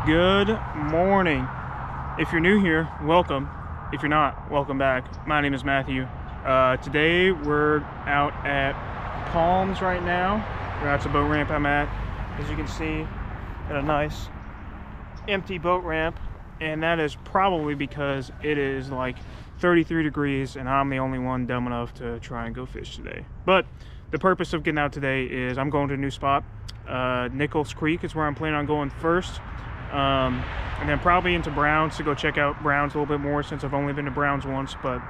Good morning. If you're new here, welcome. If you're not, welcome back. My name is Matthew. Today we're out at Palms right now. That's the boat ramp I'm at. As you can see, got a nice empty boat ramp, and that is probably because it is like 33 degrees and I'm the only one dumb enough to try and go fish today. But the purpose of getting out today is I'm going to a new spot. Nichols Creek is where I'm planning on going first. And then probably into Browns to go check out Browns a little bit more, since I've only been to Browns once, but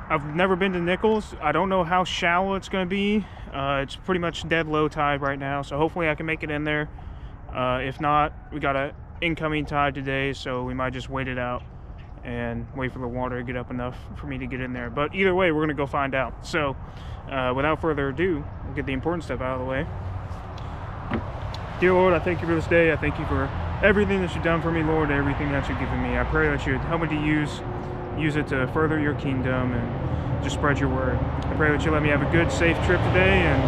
I've never been to Nichols. I don't know how shallow it's going to be. It's pretty much dead low tide right now, so hopefully I can make it in there. If not, we got an incoming tide today, so we might just wait it out and wait for the water to get up enough for me to get in there. But either way, we're going to go find out. So without further ado, we'll get the important stuff out of the way. Dear Lord, I thank you for this day. I thank you for everything that you've done for me, Lord, everything that you've given me. I pray that you'd help me to use it to further your kingdom and just spread your word. I pray that you let me have a good, safe trip today, and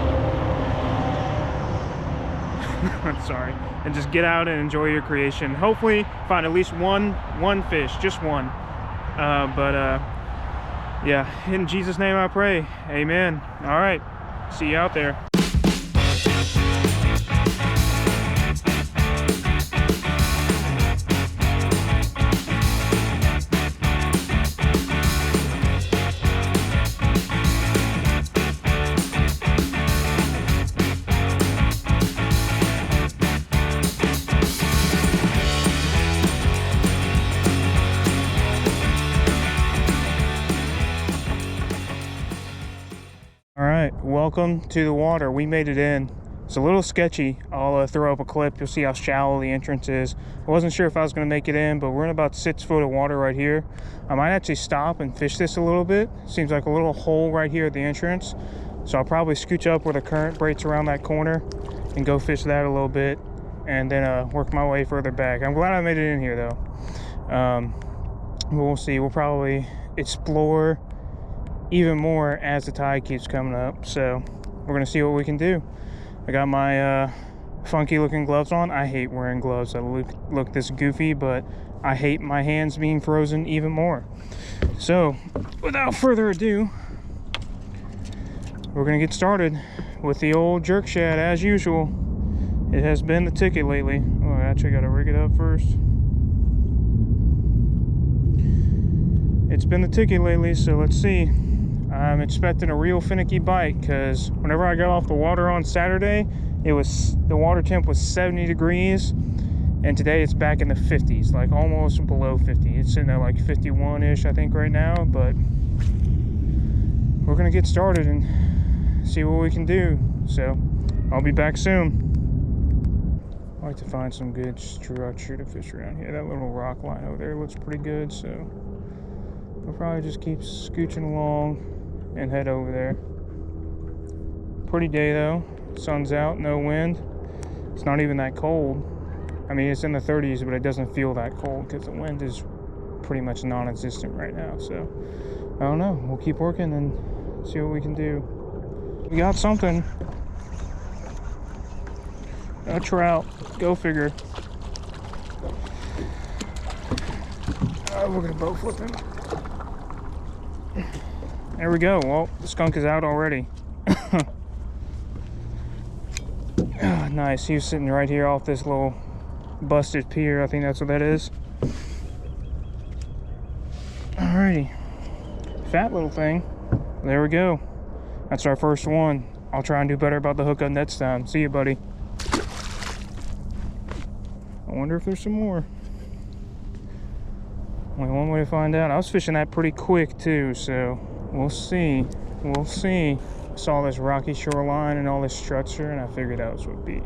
I'm sorry, and just get out and enjoy your creation. Hopefully find at least one fish, just one. Yeah, in Jesus' name I pray. Amen. All right, see you out there. Welcome to the water. We made it in. It's a little sketchy. I'll throw up a clip. You'll see how shallow the entrance is. I wasn't sure if I was going to make it in, but we're in about 6 foot of water right here. I might actually stop and fish this a little bit. Seems like a little hole right here at the entrance, so I'll probably scooch up where the current breaks around that corner and go fish that a little bit, and then work my way further back. I'm glad I made it in here though. We'll see. We'll probably explore even more as the tide keeps coming up, so we're gonna see what we can do. I got my funky looking gloves on. I hate wearing gloves that look this goofy, but I hate my hands being frozen even more. So without further ado, we're gonna get started with the old jerk shad as usual. It has been the ticket lately. Oh, I actually gotta rig it up first. It's been the ticket lately, so let's see. I'm expecting a real finicky bite, because whenever I got off the water on Saturday, the water temp was 70 degrees, and today it's back in the 50s, like almost below 50. It's sitting at like 51-ish, I think, right now, but we're gonna get started and see what we can do. So I'll be back soon. I like to find some good structure to fish around here. That little rock line over there looks pretty good, so we'll probably just keep scooching along and head over there. Pretty day though. Sun's out, no wind. It's not even that cold. I mean, it's in the 30s, but it doesn't feel that cold because the wind is pretty much non-existent right now. So I don't know, we'll keep working and see what we can do. We got something. A trout, go figure. We're gonna boat flip him. There we go. Well, the skunk is out already. Oh, nice. He was sitting right here off this little busted pier. I think that's what that is. Alrighty. Fat little thing. There we go. That's our first one. I'll try and do better about the hookup next time. See you, buddy. I wonder if there's some more. Only one way to find out. I was fishing that pretty quick too, so we'll see. We'll see. I saw this rocky shoreline and all this structure, and I figured that was what would be.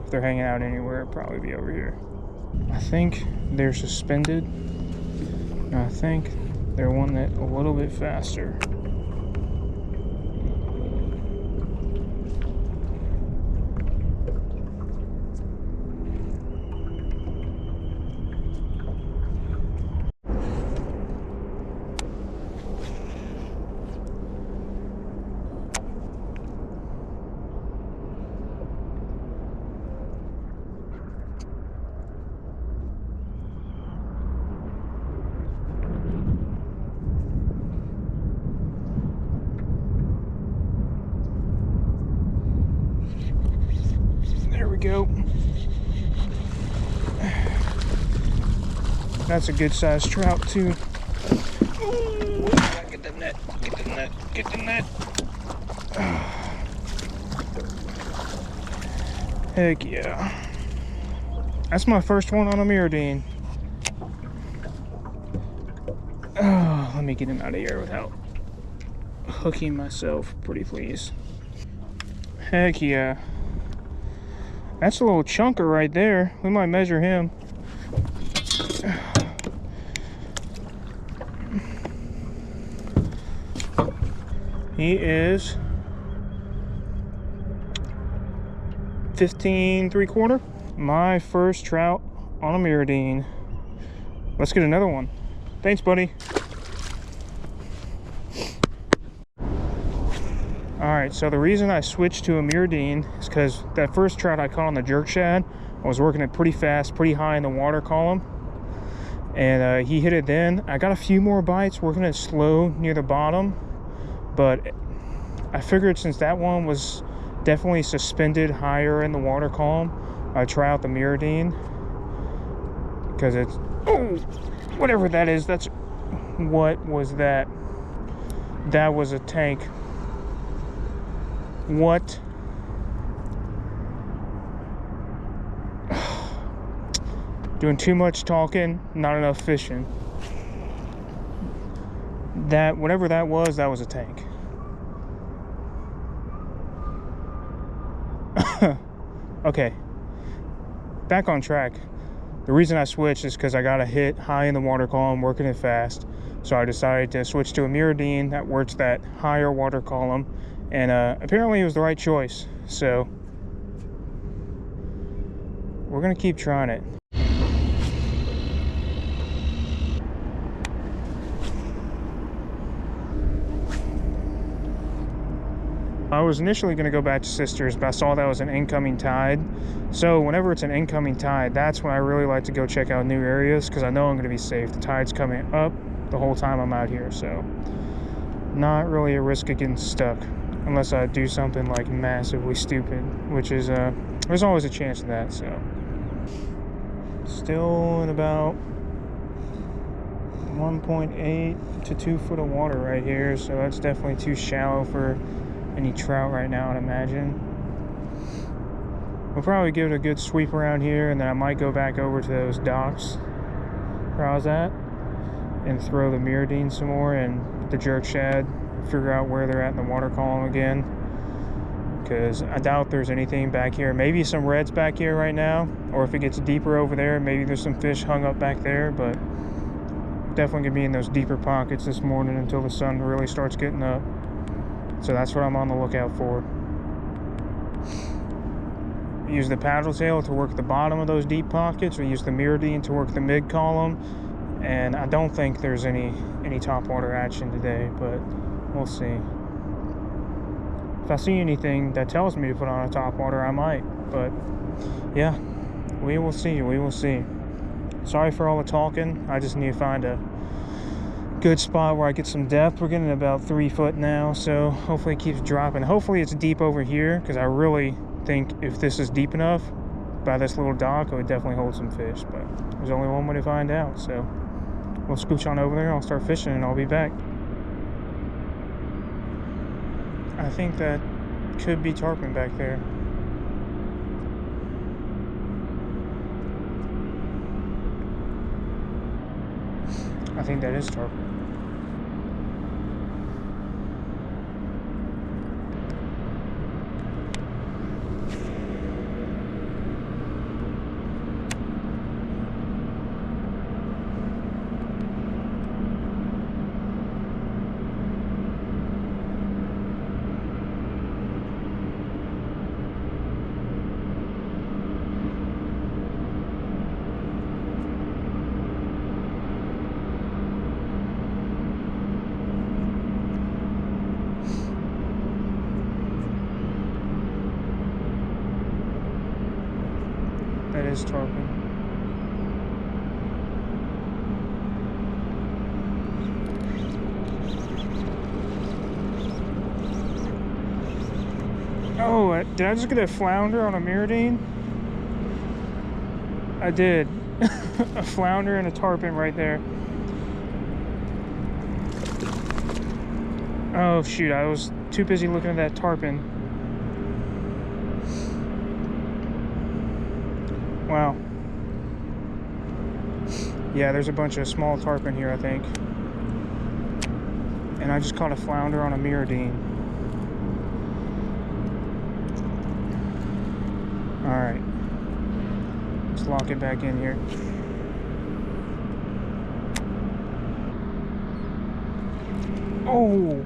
If they're hanging out anywhere, it'd probably be over here. I think they're suspended. I think they're one that a little bit faster. That's a good sized trout too. Ooh, get the net, get the net, get the net. Heck yeah. That's my first one on a Mirrodine. Oh, let me get him out of here without hooking myself, pretty please. Heck yeah. That's a little chunker right there. We might measure him. He is 15 3/4. My first trout on a Mirrodine. Let's get another one. Thanks, buddy. Alright, so the reason I switched to a Mirrodine is because that first trout I caught on the jerk shad, I was working it pretty fast, pretty high in the water column. And he hit it then. I got a few more bites working it slow near the bottom. But I figured since that one was definitely suspended higher in the water column, I'd try out the Mirrodine. Because it's, oh, whatever that is, that's, what was that? That was a tank. What? Doing too much talking, not enough fishing. That, whatever that was a tank. Okay, back on track. The reason I switched is because I got a hit high in the water column, working it fast. So I decided to switch to a Mirrodine that works that higher water column. And apparently it was the right choice. So we're gonna keep trying it. I was initially going to go back to Sisters, but I saw that was an incoming tide. So whenever it's an incoming tide, that's when I really like to go check out new areas, because I know I'm going to be safe. The tide's coming up the whole time I'm out here, so not really a risk of getting stuck, unless I do something like massively stupid, which is, there's always a chance of that. So still in about 1.8 to 2 foot of water right here, so that's definitely too shallow for any trout right now, I'd imagine. We'll probably give it a good sweep around here, and then I might go back over to those docks where I was at and throw the Mirrodine some more and the jerk shad, figure out where they're at in the water column again, because I doubt there's anything back here. Maybe some reds back here right now, or if it gets deeper over there, maybe there's some fish hung up back there, but definitely gonna be in those deeper pockets this morning until the sun really starts getting up. So that's what I'm on the lookout for. Use the paddle tail to work the bottom of those deep pockets. We use the Mirrodine to work the mid column. And I don't think there's any topwater action today, but we'll see. If I see anything that tells me to put on a topwater, I might. But yeah, we will see. We will see. Sorry for all the talking. I just need to find a good spot where I get some depth. We're getting about 3 foot now, so hopefully it keeps dropping. Hopefully it's deep over here, because I really think if this is deep enough by this little dock, it would definitely hold some fish, but there's only one way to find out. So we'll scooch on over there, I'll start fishing, and I'll be back. I think that could be tarpon back there. I think that is tarpon. That is tarpon. Oh, did I just get a flounder on a Mirrodine? I did. A flounder and a tarpon right there. Oh shoot, I was too busy looking at that tarpon. Wow. Yeah, there's a bunch of small tarpon here, I think. And I just caught a flounder on a mirrodine. Alright. Let's lock it back in here. Oh!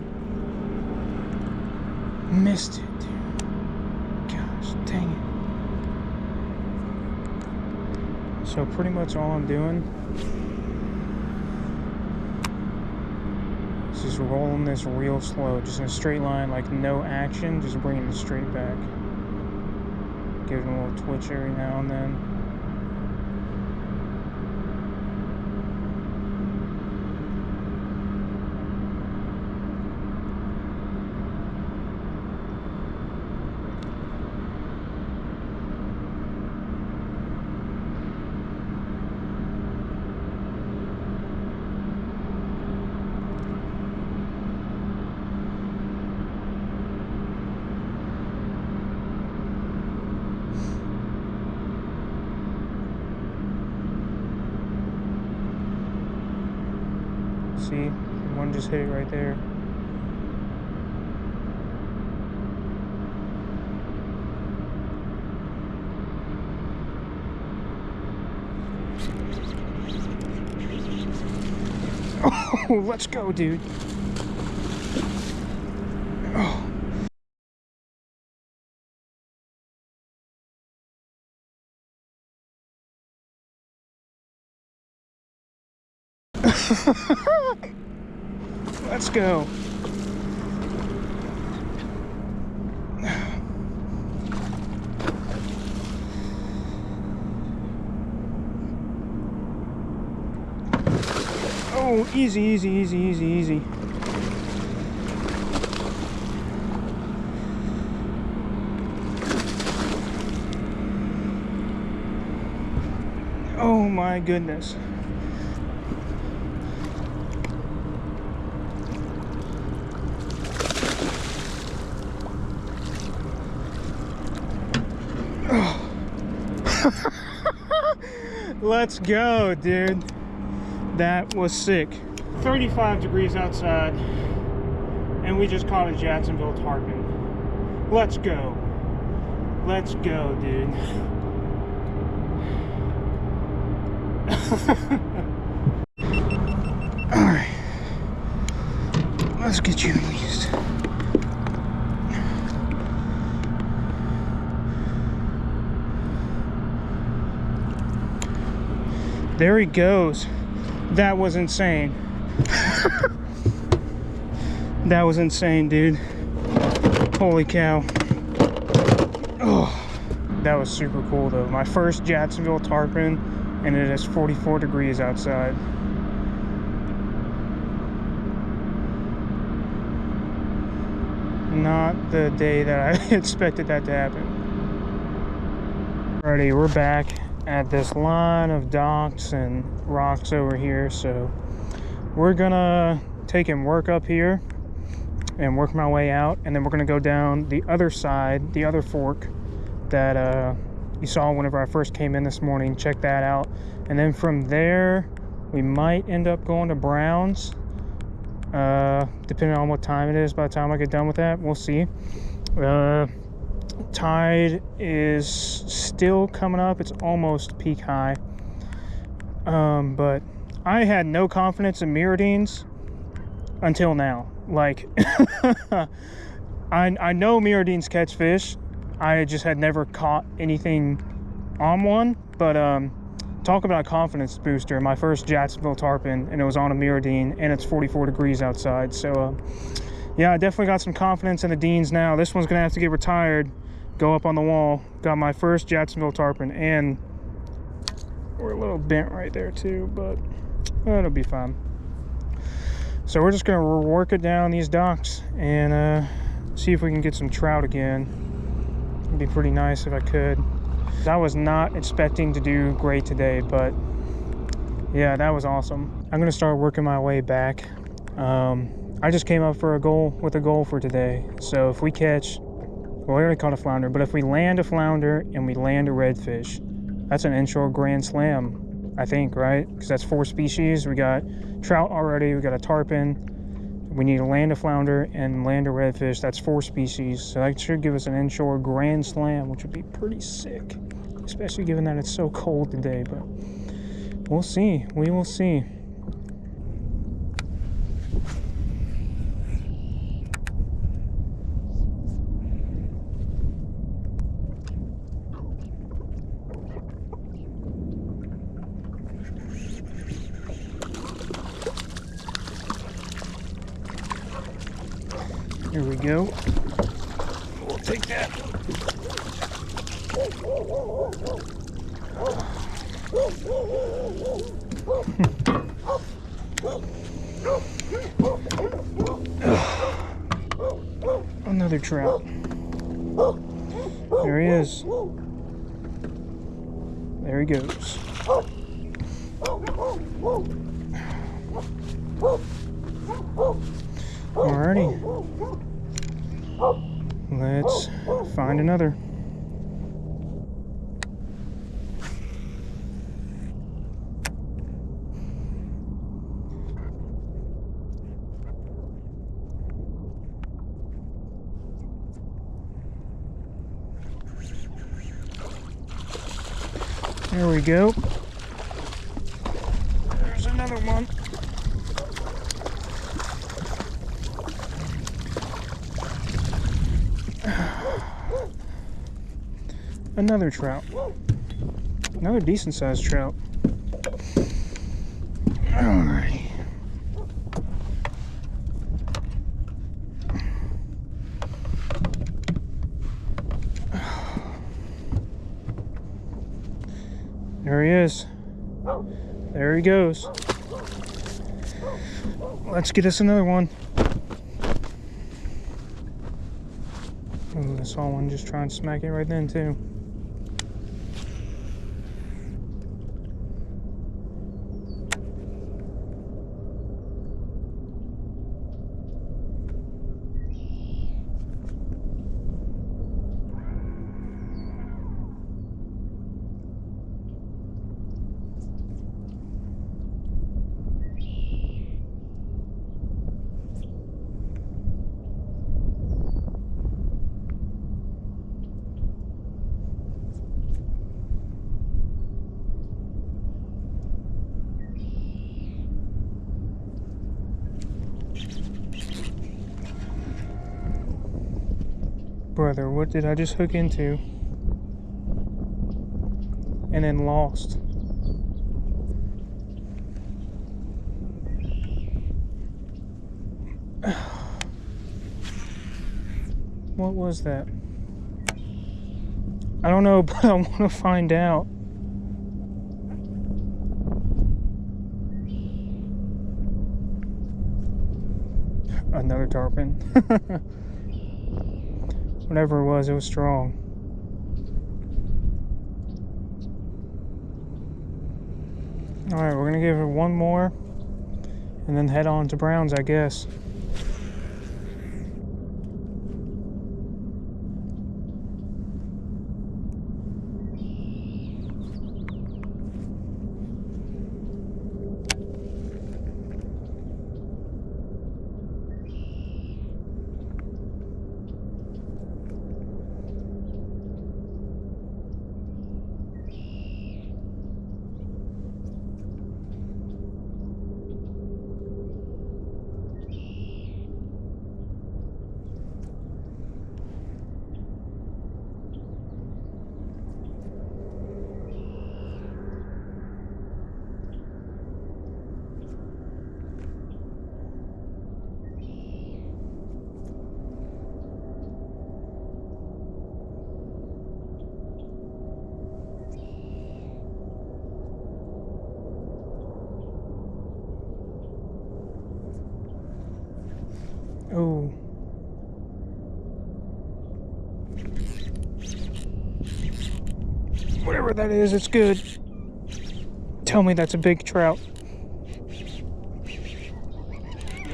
Missed it, dude. Gosh, dang it. So pretty much all I'm doing is just rolling this real slow, just in a straight line, like no action, just bringing it straight back. Giving a little twitch every now and then. See, one just hit it right there. Oh, let's go, dude. Oh. Let's go. Oh, easy, easy, easy, easy, easy. Oh my goodness. Let's go, dude. That was sick. 35 degrees outside, and we just caught a Jacksonville tarpon. Let's go. Let's go, dude. Alright. Let's get you released. There he goes. That was insane. That was insane, dude. Holy cow. Oh, that was super cool though. My first Jacksonville tarpon, and it is 44 degrees outside. Not the day that I expected that to happen. Alrighty, we're back at this line of docks and rocks over here, so we're gonna take and work up here and work my way out, and then we're gonna go down the other side, the other fork that you saw whenever I first came in this morning. Check that out, and then from there we might end up going to Brown's, depending on what time it is. By the time I get done with that, we'll see. Tide is still coming up. It's almost peak high, but I had no confidence in mirrodines until now. Like I know mirrodines catch fish. I just had never caught anything on one, but talk about a confidence booster. My first Jacksonville tarpon, and it was on a mirrodine, and it's 44 degrees outside. So yeah, I definitely got some confidence in the deans now. This one's gonna have to get retired, go up on the wall. Got my first Jacksonville tarpon, and we're a little bent right there too, but it'll be fine. So we're just gonna work it down these docks and see if we can get some trout again. It'd be pretty nice if I could. I was not expecting to do great today, but yeah, that was awesome. I'm gonna start working my way back. I just came up with a goal for today. So if we catch, well, we already caught a flounder, but if we land a flounder and we land a redfish, that's an inshore grand slam, I think, right? Because that's 4 species. We got trout already, we got a tarpon. We need to land a flounder and land a redfish. That's 4 species. So that should give us an inshore grand slam, which would be pretty sick, especially given that it's so cold today. But we'll see. We will see. Here we go. We'll take that. Another trout. There he is. There he goes. Alrighty. Let's find another. There we go. There's another one. Another trout. Another decent sized trout. Alright. There he is. There he goes. Let's get us another one. Ooh, I saw one just try and smack it right then too. Brother, what did I just hook into? And then lost. What was that? I don't know, but I want to find out. Another tarpon. Whatever it was strong. Alright, we're gonna give it one more and then head on to Browns, I guess. Oh. Whatever that is, it's good. Tell me that's a big trout.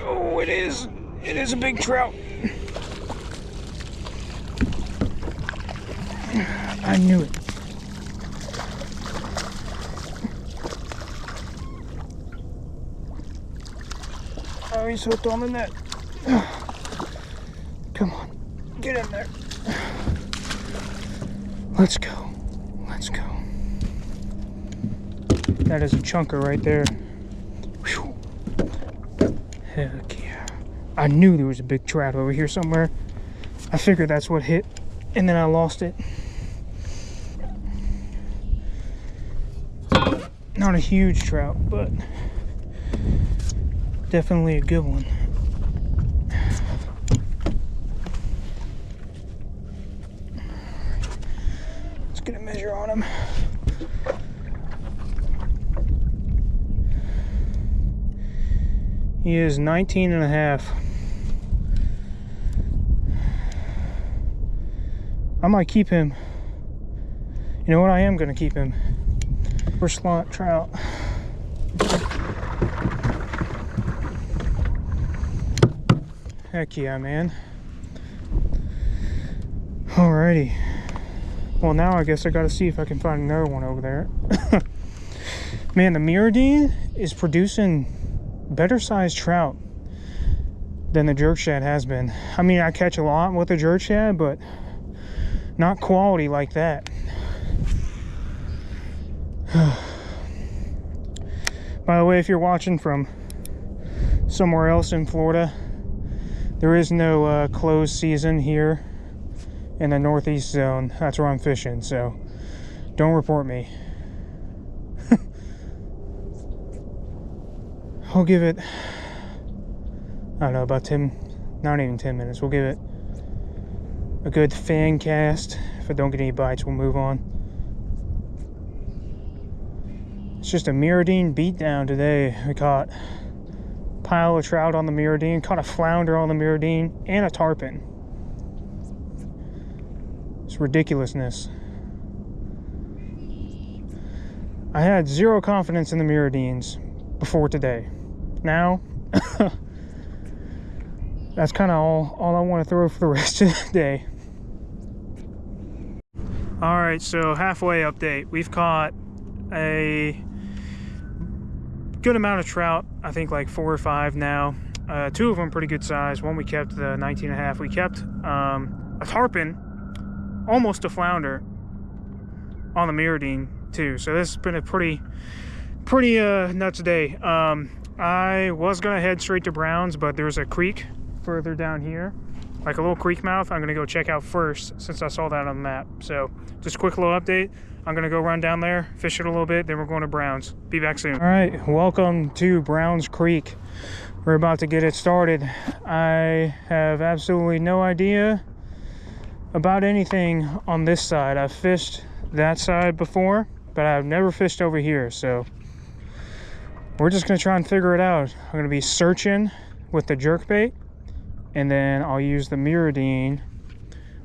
Oh, it is. It is a big trout. I knew it. Oh, he's hooked on the net. Come on, get in there. Let's go. Let's go. That is a chunker right there. Whew. Heck yeah. I knew there was a big trout over here somewhere. I figured that's what hit, and then I lost it. Not a huge trout, but definitely a good one. Let's get a measure on him. He is 19 and a half. I might keep him. You know what? I am going to keep him. First slot trout. Heck yeah, man. Alrighty. Well, now I guess I gotta see if I can find another one over there. Man, the Mirrodine is producing better sized trout than the jerk shad has been. I mean, I catch a lot with the jerk shad, but not quality like that. By the way, if you're watching from somewhere else in Florida, there is no closed season here in the northeast zone. That's where I'm fishing, so don't report me. I'll give it, I don't know, about 10, not even 10 minutes. We'll give it a good fan cast. If I don't get any bites, we'll move on. It's just a Mirrodine beatdown today. We caught a pile of trout on the Mirrodine, caught a flounder on the Mirrodine, and a tarpon. It's ridiculousness. I had zero confidence in the Mirrodines before today. Now, that's kind of all I want to throw for the rest of the day. All right, so halfway update. We've caught a good amount of trout. I think like 4 or 5 now. 2 of them pretty good size. One we kept, the 19 and a half. We kept a tarpon, almost a flounder on the Mirrodine too. So this has been a pretty nuts day. I was gonna head straight to Brown's, but there's a creek further down here, like a little creek mouth. I'm gonna go check out first since I saw that on the map. So just a quick little update. I'm gonna go run down there, fish it a little bit, then we're going to Brown's. Be back soon. All right, welcome to Brown's Creek. We're about to get it started. I have absolutely no idea about anything on this side. I've fished that side before, but I've never fished over here, so we're just gonna try and figure it out. I'm gonna be searching with the jerkbait, and then I'll use the Mirrodine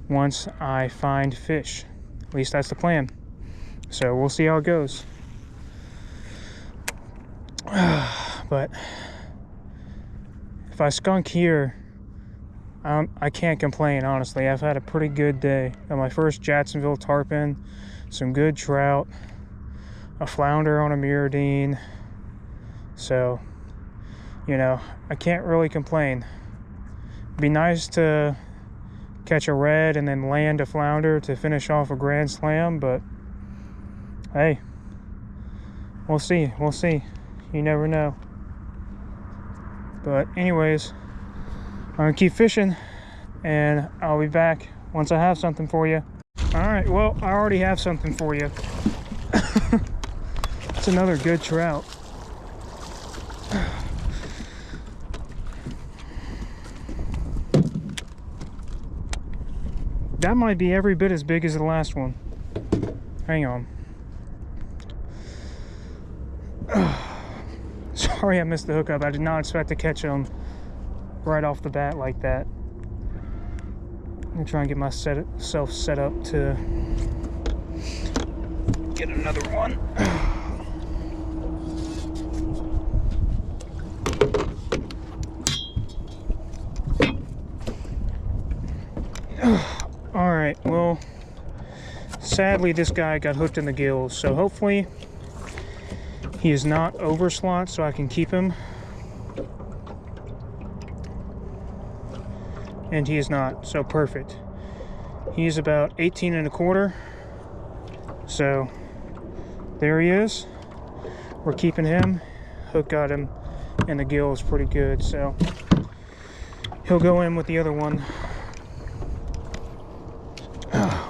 once I find fish. At least that's the plan. So we'll see how it goes. But if I skunk here, I can't complain, honestly. I've had a pretty good day. Got my first Jacksonville tarpon, some good trout, a flounder on a Mirrodine. So, you know, I can't really complain. It'd be nice to catch a red and then land a flounder to finish off a grand slam, but hey, we'll see. We'll see. You never know. But anyways, I'm gonna keep fishing, and I'll be back once I have something for you. All right, well, I already have something for you. It's another good trout. That might be every bit as big as the last one. Hang on. Sorry I missed the hookup. I did not expect to catch him right off the bat like that. I'm gonna try and get myself set up to get another one. All right, well, sadly this guy got hooked in the gills, so hopefully he is not over slot so I can keep him. And he is not, so perfect. He's about 18 1/4. So there he is. We're keeping him. Hook got him and the gill is pretty good, so he'll go in with the other one.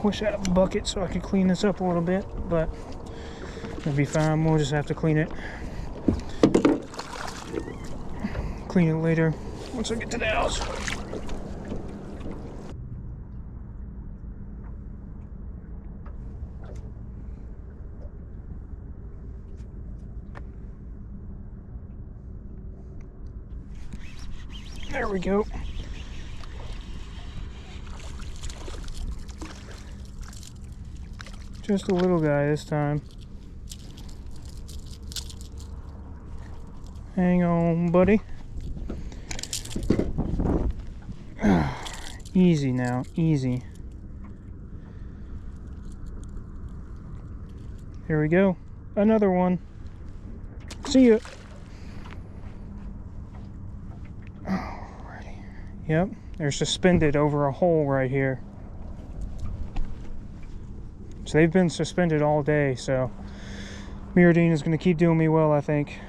Wish I had a bucket so I could clean this up a little bit, but it'll be fine. We'll just have to clean it. Clean it later once I get to the house. There we go. Just a little guy this time. Hang on, buddy. Easy now, easy. Here we go. Another one. See ya. Alrighty. Yep, they're suspended over a hole right here. So they've been suspended all day, so Mirrodine is going to keep doing me well, I think.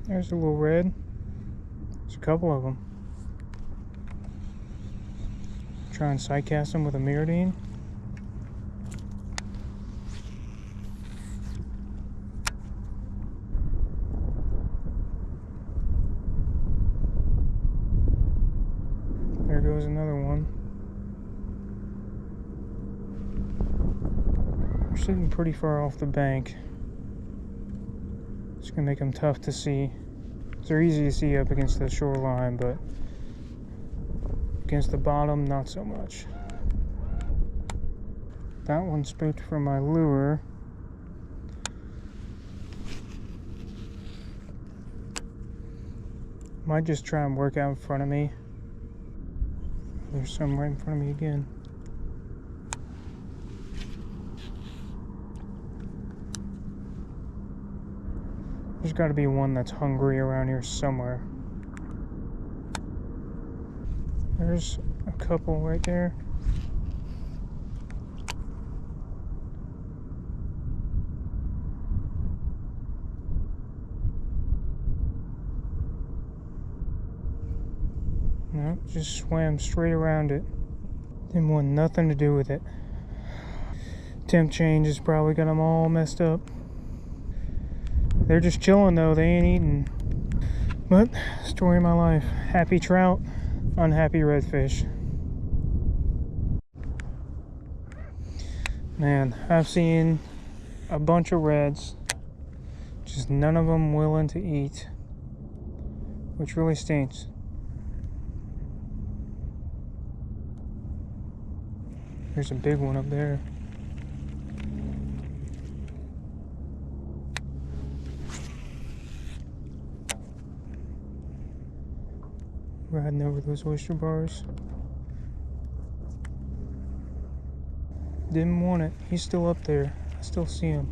There's a little red. There's a couple of them. Try and sight cast them with a Mirrodine. There goes another one. We're sitting pretty far off the bank. It's gonna make them tough to see. They're easy to see up against the shoreline, but against the bottom, not so much. That one spooked from my lure. Might just try and work out in front of me. There's some right in front of me again. There's got to be one that's hungry around here somewhere. There's a couple right there. Nope, just swam straight around it. Didn't want nothing to do with it. Temp change has probably got them all messed up. They're just chilling though, they ain't eating. But, story of my life. Happy trout, unhappy redfish. Man, I've seen a bunch of reds, just none of them willing to eat, which really stinks. There's a big one up there. Riding over those oyster bars. Didn't want it. He's still up there. I still see him.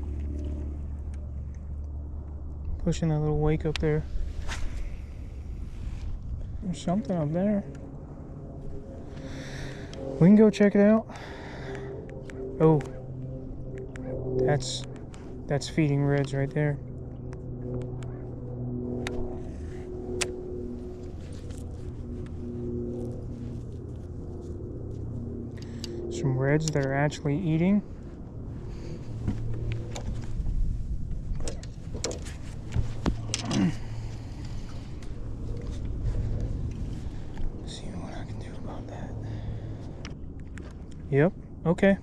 Pushing that little wake up there. There's something up there. We can go check it out. Oh, that's feeding reds right there. Some reds that are actually eating. See what I can do about that. Yep, okay.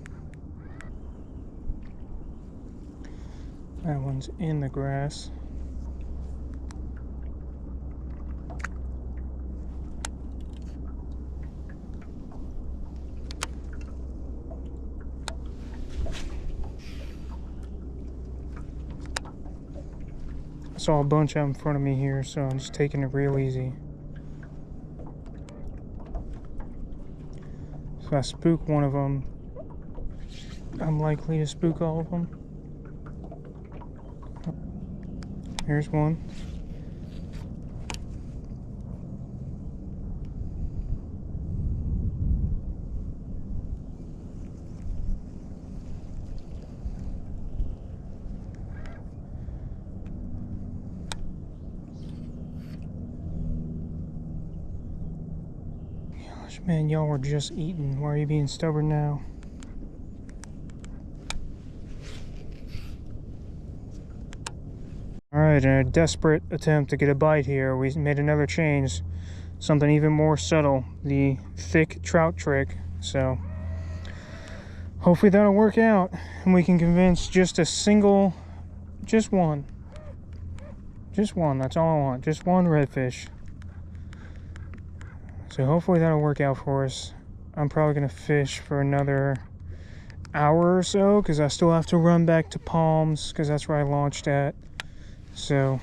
That one's in the grass. saw a bunch out in front of me here, so I'm just taking it real easy. So if I spook one of them, I'm likely to spook all of them. Here's one. Gosh, man, y'all were just eating. Why are you being stubborn now? Alright, in a desperate attempt to get a bite here, we made another change. Something even more subtle. The thick trout trick. So, hopefully that'll work out. And we can convince just one. Just one, that's all I want. Just one redfish. So hopefully that'll work out for us. I'm probably going to fish for another hour or so, because I still have to run back to Palms, because that's where I launched at. So,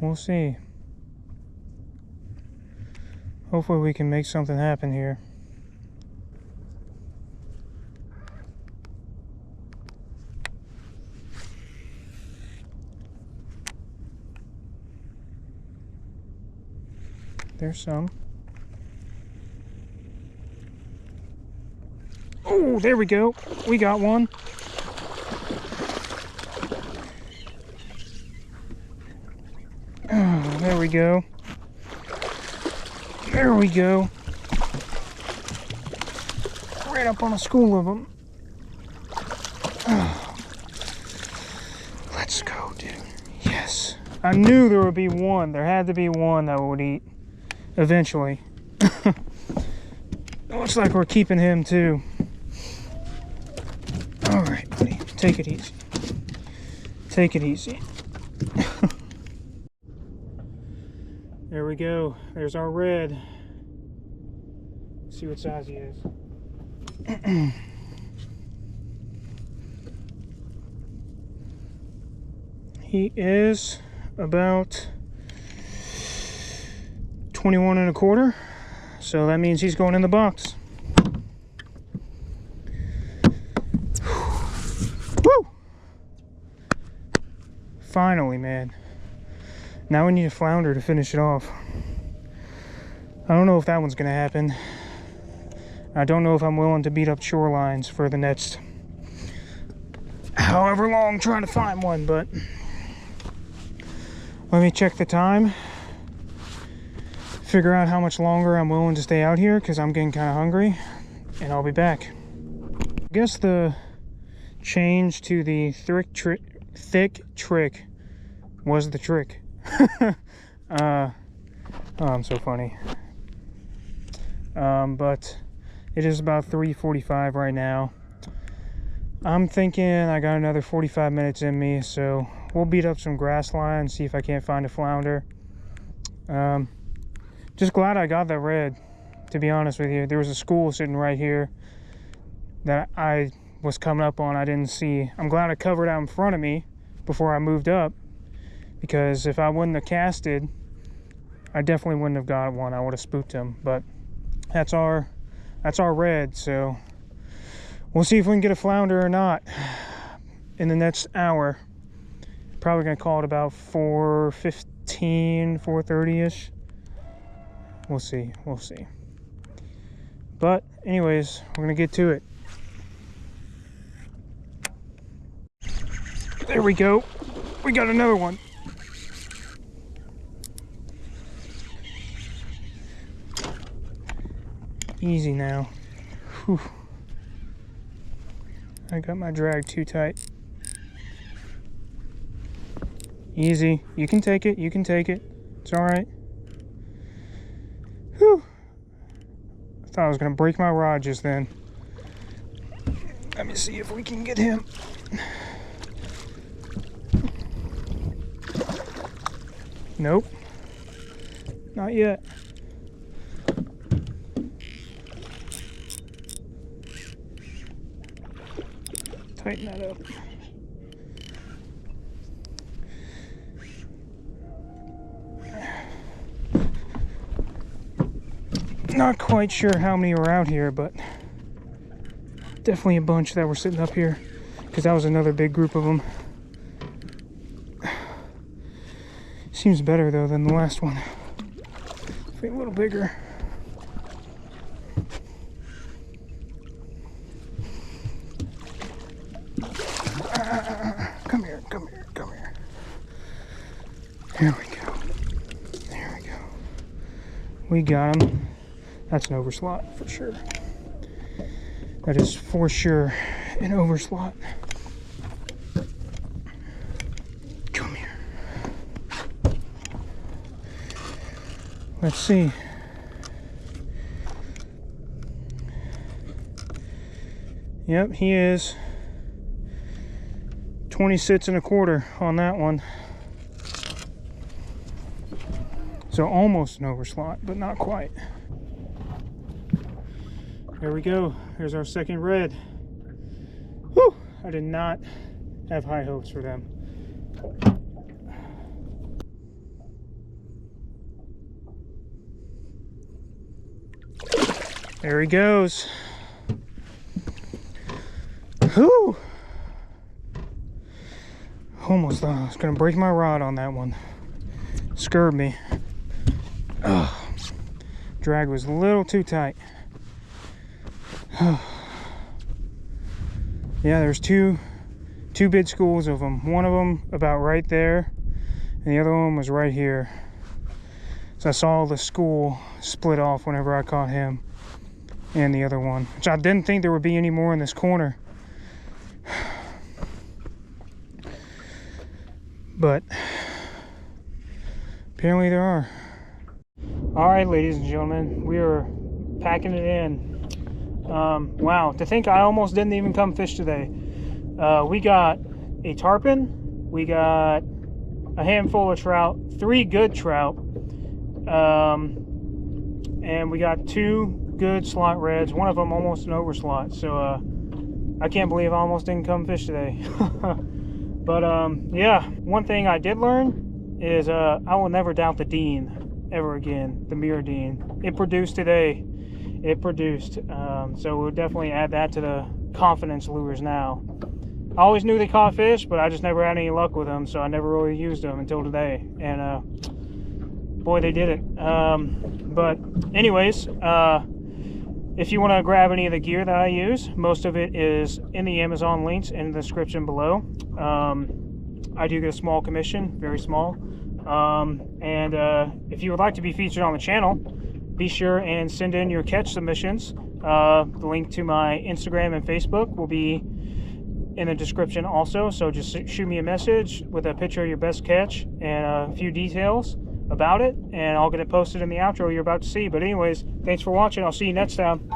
we'll see. Hopefully we can make something happen here. There's some. Oh, there we go. We got one. Oh, there we go. There we go. Right up on a school of them. Oh. Let's go, dude. Yes. I knew there would be one. There had to be one that would eat eventually. Looks like we're keeping him too. All right, buddy. Take it easy. Take it easy. There we go. There's our red. Let's see what size he is. He is about 21 1/4. So that means he's going in the box. Woo! Finally, man. Now we need a flounder to finish it off. I don't know if that one's gonna happen. I don't know if I'm willing to beat up shorelines for the next however long trying to find one, but let me check the time. Figure out how much longer I'm willing to stay out here, because I'm getting kind of hungry, and I'll be back. I guess the change to the thick trick was the trick. Oh, I'm so funny. But it is about 3:45 right now. I'm thinking I got another 45 minutes in me, so we'll beat up some grass line and see if I can't find a flounder. Just glad I got that red, to be honest with you. There was a school sitting right here that I was coming up on. I didn't see. I'm glad I covered out in front of me before I moved up, because if I wouldn't have casted, I definitely wouldn't have got one. I would have spooked him. But that's our red. So we'll see if we can get a flounder or not in the next hour. Probably gonna call it about 4:15, 4:30-ish. We'll see. We'll see. But anyways, we're gonna get to it. There we go. We got another one. Easy now. Whew. I got my drag too tight. Easy. You can take it. You can take it. It's all right. Whew. I thought I was going to break my rod just then. Let me see if we can get him. Nope. Not yet. Tighten that up. Not quite sure how many were out here, but definitely a bunch that were sitting up here, because that was another big group of them. Seems better though than the last one. A little bigger. Come here, come here, come here. There we go. There we go. We got him. That's an overslot for sure. That is for sure an overslot. Come here. Let's see. Yep, he is 26 1/4 on that one. So almost an overslot, but not quite. There we go. Here's our second red. Whew! I did not have high hopes for them. There he goes. Whew! Almost thought I was gonna break my rod on that one. Scared me. Ugh. Drag was a little too tight. Yeah, there's two big schools of them. One of them about right there, and the other one was right here. So I saw the school split off whenever I caught him and the other one, which I didn't think there would be any more in this corner. But apparently there are. All right, ladies and gentlemen, we are packing it in. Wow, to think I almost didn't even come fish today. We got a tarpon, we got a handful of trout, 3 good trout, and we got 2 good slot reds, one of them almost an overslot. So I can't believe I almost didn't come fish today. But yeah, one thing I did learn is I will never doubt the Dean ever again, the mirror Dean. It produced today. It produced. So we'll definitely add that to the confidence lures now. I always knew they caught fish, but I just never had any luck with them, so I never really used them until today. And boy, they did it. But anyways, if you want to grab any of the gear that I use, most of it is in the Amazon links in the description below. I do get a small commission, very small. And if you would like to be featured on the channel, be sure and send in your catch submissions. The link to my Instagram and Facebook will be in the description also. So just shoot me a message with a picture of your best catch and a few details about it, and I'll get it posted in the outro you're about to see. But anyways, thanks for watching. I'll see you next time.